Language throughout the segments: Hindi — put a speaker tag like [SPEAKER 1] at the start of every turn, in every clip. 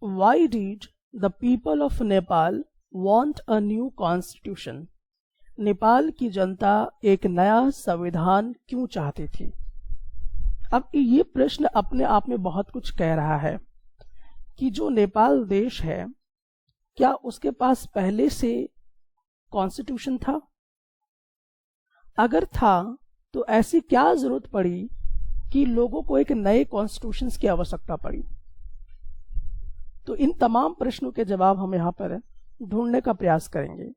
[SPEAKER 1] Why did the people of Nepal want a new constitution? Nepal की जनता एक नया संविधान क्यों चाहती थी? अब ये प्रश्न अपने आप में बहुत कुछ कह रहा है कि जो नेपाल देश है, क्या उसके पास पहले से कॉन्स्टिट्यूशन था? अगर था तो ऐसी क्या जरूरत पड़ी कि लोगों को एक नए कॉन्स्टिट्यूशन की आवश्यकता पड़ी? तो इन तमाम प्रश्नों के जवाब हम यहाँ पर ढूंढने का प्रयास करेंगे।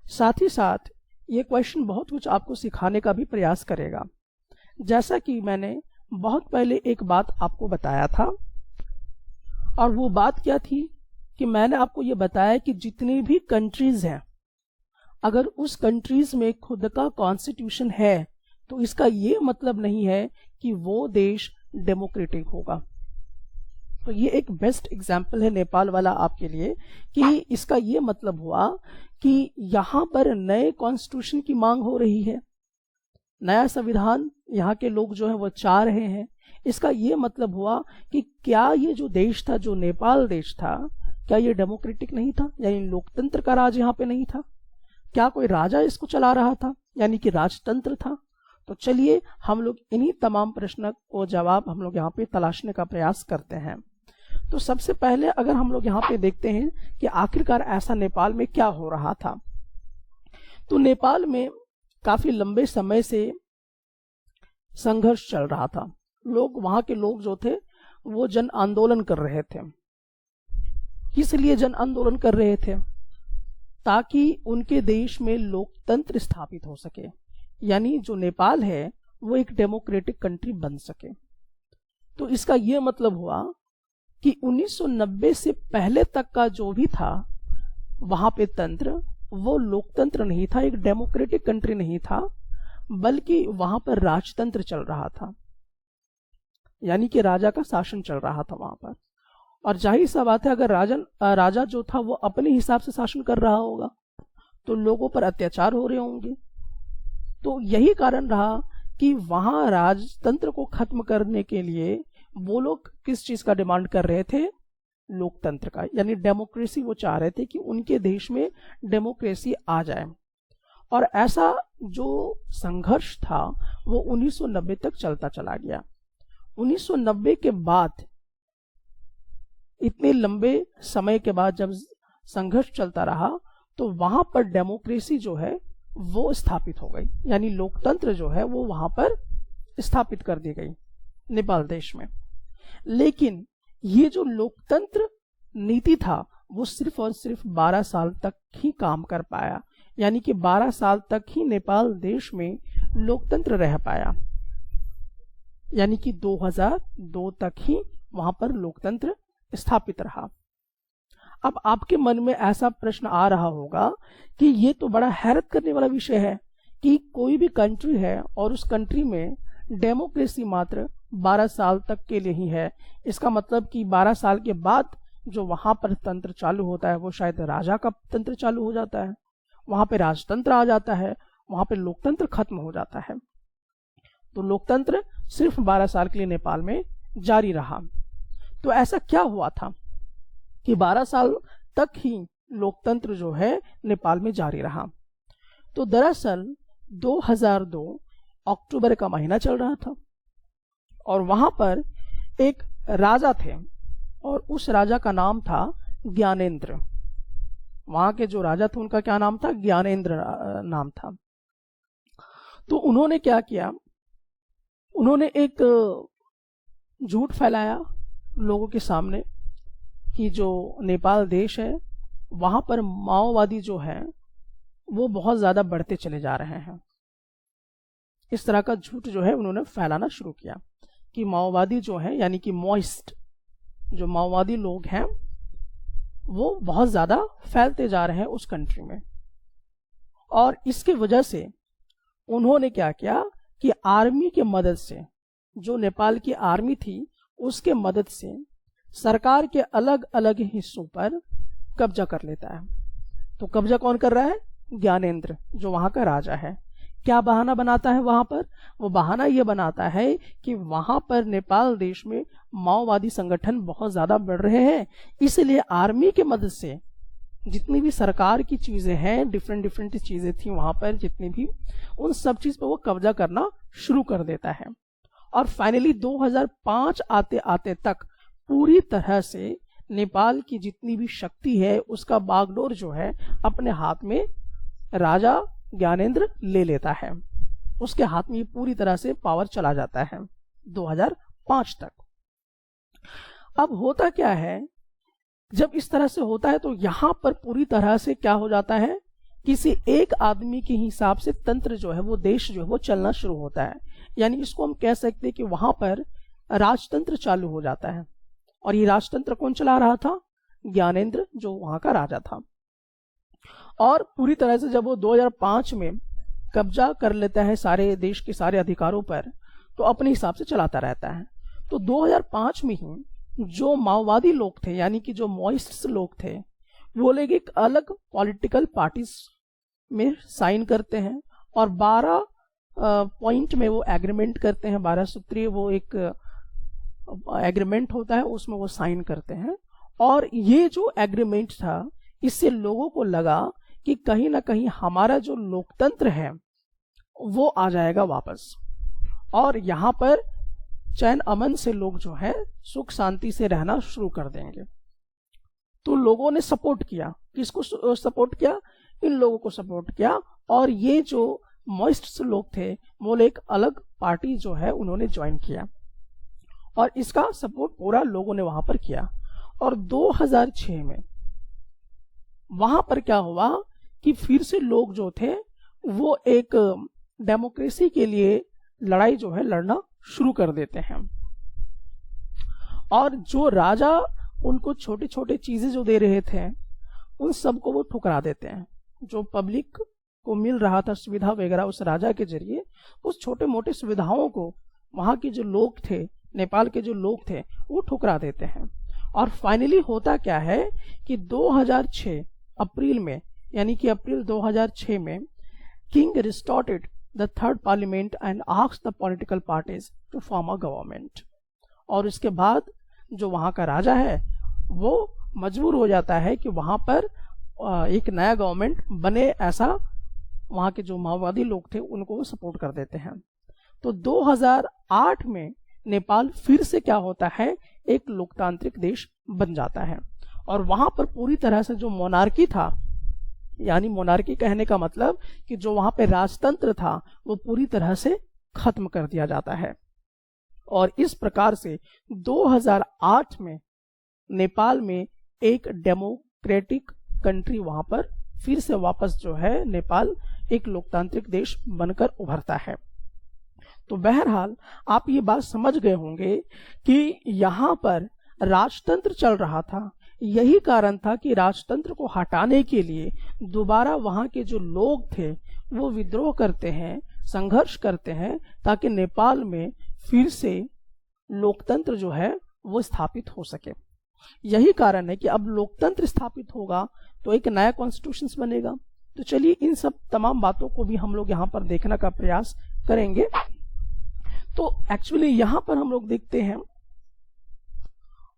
[SPEAKER 1] साथ ही साथ ये क्वेश्चन बहुत कुछ आपको सिखाने का भी प्रयास करेगा। जैसा कि मैंने बहुत पहले एक बात आपको बताया था, और वो बात क्या थी कि मैंने आपको ये बताया कि जितनी भी कंट्रीज हैं, अगर उस कंट्रीज में खुद का कॉन्स्टिट्यूशन है तो इसका ये मतलब नहीं है कि वो देश डेमोक्रेटिक होगा। तो ये एक बेस्ट एग्जाम्पल है नेपाल वाला आपके लिए कि इसका ये मतलब हुआ कि यहाँ पर नए कॉन्स्टिट्यूशन की मांग हो रही है, नया संविधान यहाँ के लोग जो है वो चाह रहे हैं। इसका ये मतलब हुआ कि क्या ये जो देश था, जो नेपाल देश था, क्या ये डेमोक्रेटिक नहीं था, यानी लोकतंत्र का राज यहाँ पे नहीं था? क्या कोई राजा इसको चला रहा था, यानी कि राजतंत्र था? तो चलिए हम लोग इन्हीं तमाम प्रश्न को जवाब हम लोग यहाँ पे तलाशने का प्रयास करते हैं। तो सबसे पहले अगर हम लोग यहाँ पे देखते हैं कि आखिरकार ऐसा नेपाल में क्या हो रहा था, तो नेपाल में काफी लंबे समय से संघर्ष चल रहा था। लोग, वहां के लोग जो थे वो जन आंदोलन कर रहे थे। इसलिए जन आंदोलन कर रहे थे ताकि उनके देश में लोकतंत्र स्थापित हो सके, यानी जो नेपाल है वो एक डेमोक्रेटिक कंट्री बन सके। तो इसका यह मतलब हुआ कि 1990 से पहले तक का जो भी था वहां पे तंत्र, वो लोकतंत्र नहीं था, एक डेमोक्रेटिक कंट्री नहीं था, बल्कि वहां पर राजतंत्र चल रहा था, यानी कि राजा का शासन चल रहा था वहां पर। और जाहिर सा बात है, अगर राजा जो था वो अपने हिसाब से शासन कर रहा होगा तो लोगों पर अत्याचार हो रहे होंगे। तो यही कारण रहा कि वहां राजतंत्र को खत्म करने के लिए वो लोग किस चीज का डिमांड कर रहे थे? लोकतंत्र का, यानी डेमोक्रेसी वो चाह रहे थे कि उनके देश में डेमोक्रेसी आ जाए। और ऐसा जो संघर्ष था वो 1990 तक चलता चला गया। 1990 के बाद, इतने लंबे समय के बाद जब संघर्ष चलता रहा, तो वहां पर डेमोक्रेसी जो है वो स्थापित हो गई, यानी लोकतंत्र जो है वो वहां पर स्थापित कर दी गई नेपाल देश में। लेकिन ये जो लोकतंत्र नीति था वो सिर्फ और सिर्फ 12 साल तक ही काम कर पाया, यानी कि 12 साल तक ही नेपाल देश में लोकतंत्र रह पाया, यानी कि 2002 तक ही वहां पर लोकतंत्र स्थापित रहा। अब आपके मन में ऐसा प्रश्न आ रहा होगा कि ये तो बड़ा हैरत करने वाला विषय है कि कोई भी कंट्री है और उस कंट्री में डेमोक्रेसी मात्र 12 साल तक के लिए ही है। इसका मतलब कि 12 साल के बाद जो वहां पर तंत्र चालू होता है वो शायद राजा का तंत्र चालू हो जाता है, वहां पे राजतंत्र आ जाता है, वहां पे लोकतंत्र खत्म हो जाता है। तो लोकतंत्र सिर्फ 12 साल के लिए नेपाल में जारी रहा। तो ऐसा क्या हुआ था कि 12 साल तक ही लोकतंत्र जो है नेपाल में जारी रहा? तो दरअसल 2002 अक्टूबर का महीना चल रहा था और वहां पर एक राजा थे और उस राजा का नाम था ज्ञानेंद्र। वहां के जो राजा थे उनका क्या नाम था? ज्ञानेंद्र नाम था। तो उन्होंने क्या किया, उन्होंने एक झूठ फैलाया लोगों के सामने कि जो नेपाल देश है वहां पर माओवादी जो है वो बहुत ज्यादा बढ़ते चले जा रहे हैं। इस तरह का झूठ जो है उन्होंने फैलाना शुरू किया कि माओवादी जो है, यानी कि माओइस्ट जो माओवादी लोग हैं वो बहुत ज्यादा फैलते जा रहे हैं उस कंट्री में। और इसकी वजह से उन्होंने क्या किया कि आर्मी के मदद से, जो नेपाल की आर्मी थी उसके मदद से सरकार के अलग अलग हिस्सों पर कब्जा कर लेता है। तो कब्जा कौन कर रहा है? ज्ञानेंद्र, जो वहां का राजा है। क्या बहाना बनाता है वहां पर? वो बहाना ये बनाता है कि वहां पर नेपाल देश में माओवादी संगठन बहुत ज्यादा बढ़ रहे हैं, इसलिए आर्मी के मदद से जितनी भी सरकार की चीजें हैं, डिफरेंट चीजें थी वहां पर जितनी भी, उन सब चीज पर वो कब्जा करना शुरू कर देता है। और फाइनली 2005 आते आते तक पूरी तरह से नेपाल की जितनी भी शक्ति है उसका बागडोर जो है अपने हाथ में राजा ज्ञानेंद्र ले लेता है। उसके हाथ में पूरी तरह से पावर चला जाता है 2005 तक। अब होता क्या है, जब इस तरह से होता है तो यहां पर पूरी तरह से क्या हो जाता है, किसी एक आदमी के हिसाब से तंत्र जो है वो देश जो है वो चलना शुरू होता है। यानी इसको हम कह सकते हैं कि वहां पर राजतंत्र चालू हो जाता है। और ये राजतंत्र कौन चला रहा था? ज्ञानेंद्र, जो वहां का राजा था। और पूरी तरह से जब वो 2005 में कब्जा कर लेता है सारे देश के सारे अधिकारों पर, तो अपने हिसाब से चलाता रहता है। तो 2005 में ही जो माओवादी लोग थे, यानी कि जो माओइस्ट लोग थे, वो लोग एक अलग पॉलिटिकल पार्टीज में साइन करते हैं और 12 पॉइंट में वो एग्रीमेंट करते हैं। 12 सूत्रीय वो एक एग्रीमेंट होता है, उसमें वो साइन करते हैं। और ये जो एग्रीमेंट था, इससे लोगों को लगा कि कहीं ना कहीं हमारा जो लोकतंत्र है वो आ जाएगा वापस, और यहाँ पर चैन अमन से लोग जो है सुख शांति से रहना शुरू कर देंगे। तो लोगों ने सपोर्ट किया। किसको सपोर्ट किया? इन लोगों को सपोर्ट किया। और ये जो मॉइस्ट लोग थे वो एक अलग पार्टी जो है उन्होंने ज्वाइन किया, और इसका सपोर्ट पूरा लोगों ने वहां पर किया। और 2006 में वहां पर क्या हुआ कि फिर से लोग जो थे वो एक डेमोक्रेसी के लिए लड़ाई जो है लड़ना शुरू कर देते हैं। और जो राजा उनको छोटे छोटे चीजें जो दे रहे थे उन सबको वो ठुकरा देते हैं। जो पब्लिक को मिल रहा था सुविधा वगैरह उस राजा के जरिए, उस छोटे मोटे सुविधाओं को वहां के जो लोग थे, नेपाल के जो लोग थे, वो ठुकरा देते हैं। और फाइनली होता क्या है कि 2006 अप्रैल में, यानी कि अप्रैल 2006 में, king restored the third parliament and asked the political parties to form a government. और उसके बाद जो वहां का राजा है वो मजबूर हो जाता है कि वहां पर एक नया गवर्नमेंट बने, ऐसा वहां के जो माओवादी लोग थे उनको वो सपोर्ट कर देते हैं। तो 2008 में नेपाल फिर से क्या होता है, एक लोकतांत्रिक देश बन जाता है। और वहां पर पूरी तरह से जो मोनार्की था, यानी मोनार्की कहने का मतलब कि जो वहां पे राजतंत्र था वो पूरी तरह से खत्म कर दिया जाता है। और इस प्रकार से 2008 में नेपाल में एक डेमोक्रेटिक कंट्री वहां पर फिर से वापस जो है नेपाल एक लोकतांत्रिक देश बनकर उभरता है। तो बहरहाल आप ये बात समझ गए होंगे कि यहाँ पर राजतंत्र चल रहा था। यही कारण था कि राजतंत्र को हटाने के लिए दोबारा वहां के जो लोग थे वो विद्रोह करते हैं, संघर्ष करते हैं, ताकि नेपाल में फिर से लोकतंत्र जो है वो स्थापित हो सके। यही कारण है कि अब लोकतंत्र स्थापित होगा तो एक नया कॉन्स्टिट्यूशन बनेगा। तो चलिए इन सब तमाम बातों को भी हम लोग यहाँ पर देखने का प्रयास करेंगे। तो एक्चुअली यहाँ पर हम लोग देखते हैं,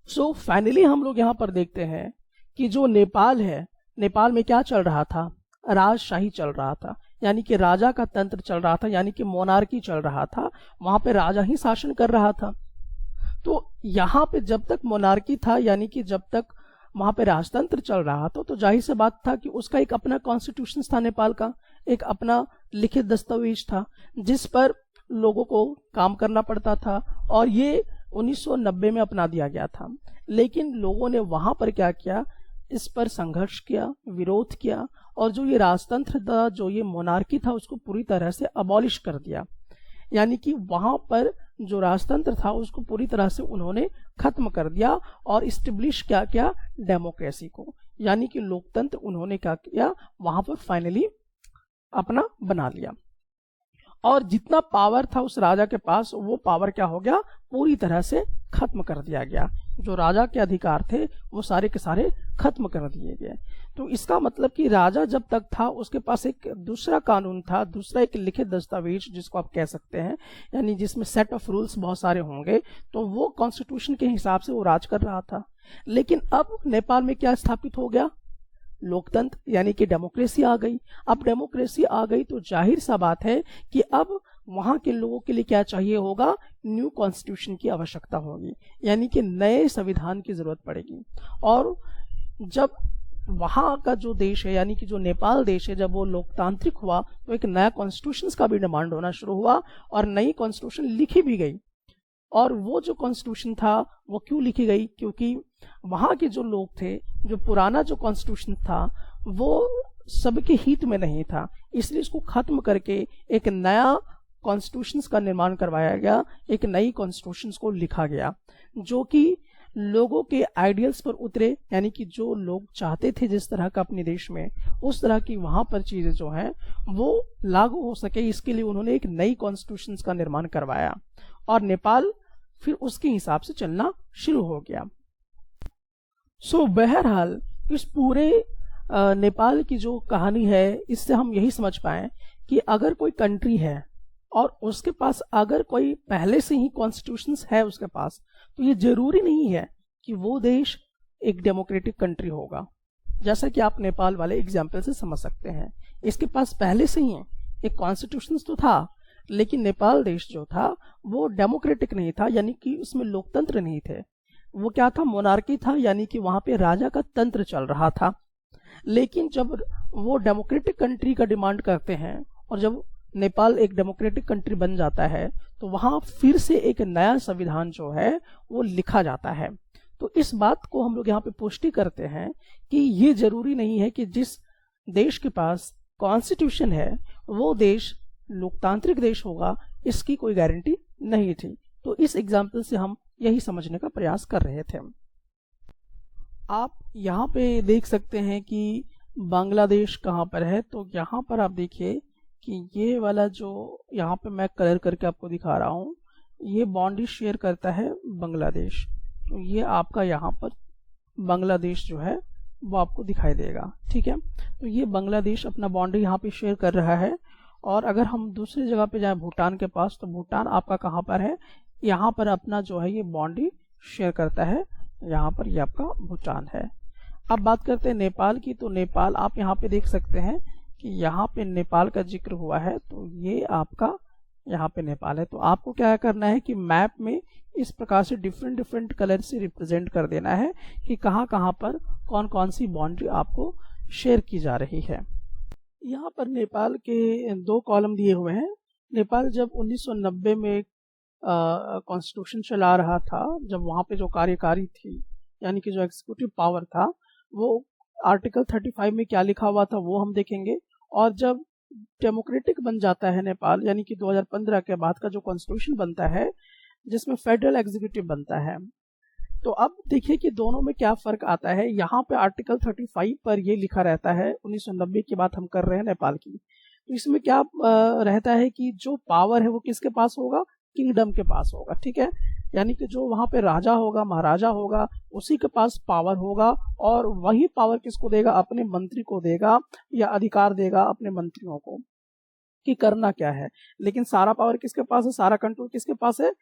[SPEAKER 1] सो फाइनली हम लोग यहाँ पर देखते हैं कि जो नेपाल है, नेपाल में क्या चल रहा था, राजशाही चल रहा था, यानी कि राजा का तंत्र चल रहा था, यानी कि मोनार्की चल रहा था। वहां पे राजा ही शासन कर रहा था। तो यहाँ पे जब तक मोनार्की था, यानी कि जब तक वहां पे राजतंत्र चल रहा था, तो जाहिर सी बात था कि उसका एक अपना कॉन्स्टिट्यूशन था, नेपाल का एक अपना लिखित दस्तावेज था जिस पर लोगों को काम करना पड़ता था। और ये 1990 में अपना दिया गया था। लेकिन लोगों ने वहां पर क्या किया, इस पर संघर्ष किया, विरोध किया, और जो ये राजतंत्र था, जो ये मोनार्की था, उसको पूरी तरह से अबॉलिश कर दिया। यानी कि वहां पर जो राजतंत्र था उसको पूरी तरह से उन्होंने खत्म कर दिया और इस्टेब्लिश क्या किया, डेमोक्रेसी को, यानी कि लोकतंत्र उन्होंने क्या किया, वहां पर फाइनली अपना बना लिया। और जितना पावर था उस राजा के पास, वो पावर क्या हो गया, पूरी तरह से खत्म कर दिया गया। जो राजा के अधिकार थे वो सारे के सारे खत्म कर दिए गए। तो इसका मतलब कि राजा जब तक था उसके पास एक दूसरा कानून था, दूसरा एक लिखित दस्तावेज जिसको आप कह सकते हैं, यानी जिसमें सेट ऑफ रूल्स बहुत सारे होंगे, तो वो कॉन्स्टिट्यूशन के हिसाब से वो राज कर रहा था। लेकिन अब नेपाल में क्या स्थापित हो गया? लोकतंत्र, यानी कि डेमोक्रेसी आ गई। अब डेमोक्रेसी आ गई तो जाहिर सा बात है कि अब वहां के लोगों के लिए क्या चाहिए होगा? न्यू कॉन्स्टिट्यूशन की आवश्यकता होगी, यानी कि नए संविधान की जरूरत पड़ेगी। और जब वहां का जो देश है, यानी कि जो नेपाल देश है, जब वो लोकतांत्रिक हुआ तो एक नया कॉन्स्टिट्यूशन का भी डिमांड होना शुरू हुआ और नई कॉन्स्टिट्यूशन लिखी भी गई। और वो जो कॉन्स्टिट्यूशन था वो क्यों लिखी गई? क्योंकि वहां के जो लोग थे, जो पुराना जो कॉन्स्टिट्यूशन था वो सबके हित में नहीं था, इसलिए इसको खत्म करके एक नया कॉन्स्टिट्यूशन का निर्माण करवाया गया, एक नई कॉन्स्टिट्यूशन को लिखा गया जो कि लोगों के आइडियल्स पर उतरे, यानी कि जो लोग चाहते थे जिस तरह का अपने देश में, उस तरह की वहां पर चीजें जो हैं वो लागू हो सके, इसके लिए उन्होंने एक नई कॉन्स्टिट्यूशन का निर्माण करवाया और नेपाल फिर उसके हिसाब से चलना शुरू हो गया। सो बहरहाल इस पूरे नेपाल की जो कहानी है, इससे हम यही समझ पाए कि अगर कोई कंट्री है और उसके पास अगर कोई पहले से ही कॉन्स्टिट्यूशन है उसके पास, तो ये जरूरी नहीं है कि वो देश एक डेमोक्रेटिक कंट्री होगा। जैसा कि आप नेपाल वाले एग्जाम्पल से समझ सकते हैं, इसके पास पहले से ही एक कॉन्स्टिट्यूशन तो था, लेकिन नेपाल देश जो था वो डेमोक्रेटिक नहीं था, यानी कि उसमें लोकतंत्र नहीं थे। वो क्या था? मोनार्की था, यानी कि वहां पे राजा का तंत्र चल रहा था। लेकिन जब वो डेमोक्रेटिक कंट्री का डिमांड करते हैं और जब नेपाल एक डेमोक्रेटिक कंट्री बन जाता है तो वहां फिर से एक नया संविधान जो है वो लिखा जाता है। तो इस बात को हम लोग यहाँ पे पुष्टि करते हैं कि ये जरूरी नहीं है कि जिस देश के पास कॉन्स्टिट्यूशन है वो देश लोकतांत्रिक देश होगा, इसकी कोई गारंटी नहीं थी। तो इस एग्जाम्पल से हम यही समझने का प्रयास कर रहे थे। आप यहाँ पे देख सकते हैं कि बांग्लादेश कहाँ पर है। तो यहाँ पर आप देखिए कि ये वाला जो यहाँ पे मैं कलर करके आपको दिखा रहा हूँ, ये बाउंड्री शेयर करता है बांग्लादेश। तो ये आपका यहाँ पर बांग्लादेश जो है वो आपको दिखाई देगा, ठीक है। तो ये बांग्लादेश अपना बाउंड्री यहाँ पे शेयर कर रहा है। और अगर हम दूसरी जगह पे जाए भूटान के पास, तो भूटान आपका कहाँ पर है? यहाँ पर अपना जो है ये बाउंड्री शेयर करता है, यहाँ पर ये आपका भूटान है। अब बात करते हैं नेपाल की। तो नेपाल आप यहाँ पे देख सकते हैं कि यहाँ पे नेपाल का जिक्र हुआ है, तो ये आपका यहाँ पे नेपाल है। तो आपको क्या करना है कि मैप में इस प्रकार से डिफरेंट डिफरेंट कलर से रिप्रेजेंट कर देना है कि कहाँ कहाँ पर कौन कौन सी बाउंड्री आपको शेयर की जा रही है। यहाँ पर नेपाल के 2 कॉलम दिए हुए हैं। नेपाल जब 1990 में कॉन्स्टिट्यूशन चला रहा था, जब वहाँ पे जो कार्यकारी थी, यानी कि जो एग्जीक्यूटिव पावर था, वो आर्टिकल 35 में क्या लिखा हुआ था वो हम देखेंगे। और जब डेमोक्रेटिक बन जाता है नेपाल, यानी कि 2015 के बाद का जो कॉन्स्टिट्यूशन बनता है जिसमें फेडरल एग्जीक्यूटिव बनता है, तो अब देखिए कि दोनों में क्या फर्क आता है। यहाँ पे आर्टिकल 35 पर ये लिखा रहता है, 1990 की बात हम कर रहे हैं नेपाल की। तो इसमें क्या रहता है कि जो पावर है वो किसके पास होगा? किंगडम के पास होगा, ठीक है। यानी कि जो वहां पे राजा होगा, महाराजा होगा, उसी के पास पावर होगा और वही पावर किसको देगा? अपने मंत्री को देगा या अधिकार देगा अपने मंत्रियों को कि करना क्या है। लेकिन सारा पावर किसके पास है? सारा कंट्रोल किसके पास है?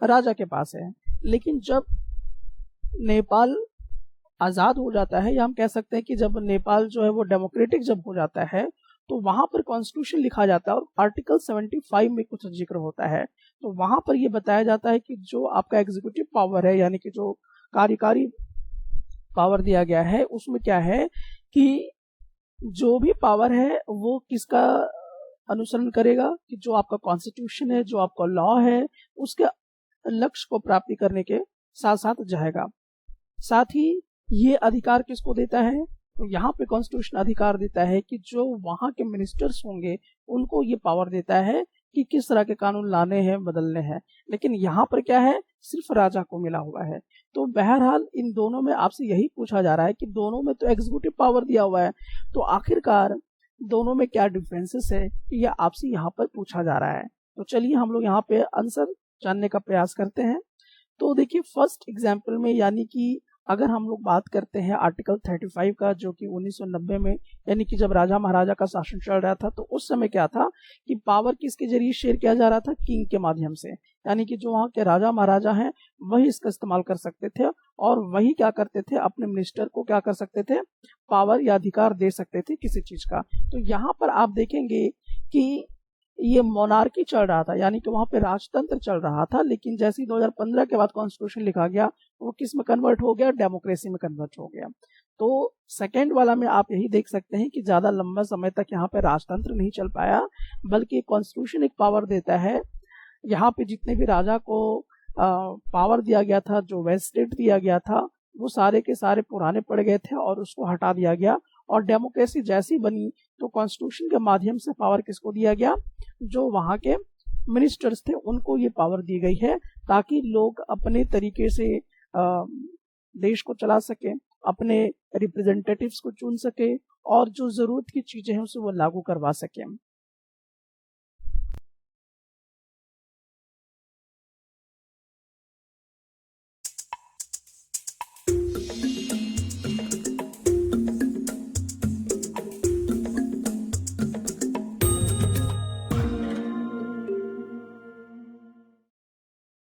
[SPEAKER 1] राजा के पास है। लेकिन जब नेपाल आजाद हो जाता है, या हम कह सकते हैं कि जब नेपाल जो है वो डेमोक्रेटिक जब हो जाता है, तो वहां पर कॉन्स्टिट्यूशन लिखा जाता है और आर्टिकल 75 में कुछ जिक्र होता है। तो वहां पर यह बताया जाता है कि जो आपका एग्जीक्यूटिव पावर है, यानी कि जो कार्यकारी पावर दिया गया है, उसमें क्या है कि जो भी पावर है वो किसका अनुसरण करेगा? कि जो आपका कॉन्स्टिट्यूशन है, जो आपका लॉ है, उसके लक्ष्य को प्राप्ति करने के साथ साथ जाएगा। साथ ही ये अधिकार किसको देता है? तो यहाँ पे कॉन्स्टिट्यूशन अधिकार देता है कि जो वहां के मिनिस्टर्स होंगे उनको ये पावर देता है कि किस तरह के कानून लाने हैं, बदलने हैं। लेकिन यहाँ पर क्या है? सिर्फ राजा को मिला हुआ है। तो बहरहाल इन दोनों में आपसे यही पूछा जा रहा है कि दोनों में तो एग्जीक्यूटिव पावर दिया हुआ है, तो आखिरकार दोनों में क्या डिफरेंसेस है, यह आपसे यहाँ पर पूछा जा रहा है। तो चलिए हम लोग यहाँ पे आंसर जानने का प्रयास करते हैं। तो देखिए फर्स्ट एग्जाम्पल में, यानी कि अगर हम लोग बात करते हैं आर्टिकल 35 का, जो कि 1990 में, यानी कि जब राजा महाराजा का शासन चल रहा था, तो उस समय क्या था कि पावर किसके जरिए शेयर किया जा रहा था? किंग के माध्यम से। यानी कि जो वहाँ के राजा महाराजा हैं वही इसका इस्तेमाल कर सकते थे, और वही क्या करते थे, अपने मिनिस्टर को क्या कर सकते थे, पावर या अधिकार दे सकते थे किसी चीज का। तो यहाँ पर आप देखेंगे कि ये मोनार्की चल रहा था, यानी कि वहां पे राजतंत्र चल रहा था, लेकिन जैसे ही 2015 के बाद कॉन्स्टिट्यूशन लिखा गया, वो किस में कन्वर्ट हो गया? डेमोक्रेसी में कन्वर्ट हो गया। तो सेकेंड वाला में आप यही देख सकते हैं कि ज्यादा लंबा समय तक यहाँ पे राजतंत्र नहीं चल पाया, बल्कि कॉन्स्टिट्यूशन एक पावर देता है। यहाँ पे जितने भी राजा को पावर दिया गया था, जो वेस्टेड दिया गया था, वो सारे के सारे पुराने पड़ गए थे और उसको हटा दिया गया। और डेमोक्रेसी जैसी बनी तो कॉन्स्टिट्यूशन के माध्यम से पावर किसको दिया गया? जो वहाँ के मिनिस्टर्स थे उनको ये पावर दी गई है, ताकि लोग अपने तरीके से देश को चला सके, अपने रिप्रेजेंटेटिव्स को चुन सके, और जो जरूरत की चीजें हैं उसे वो लागू करवा सके।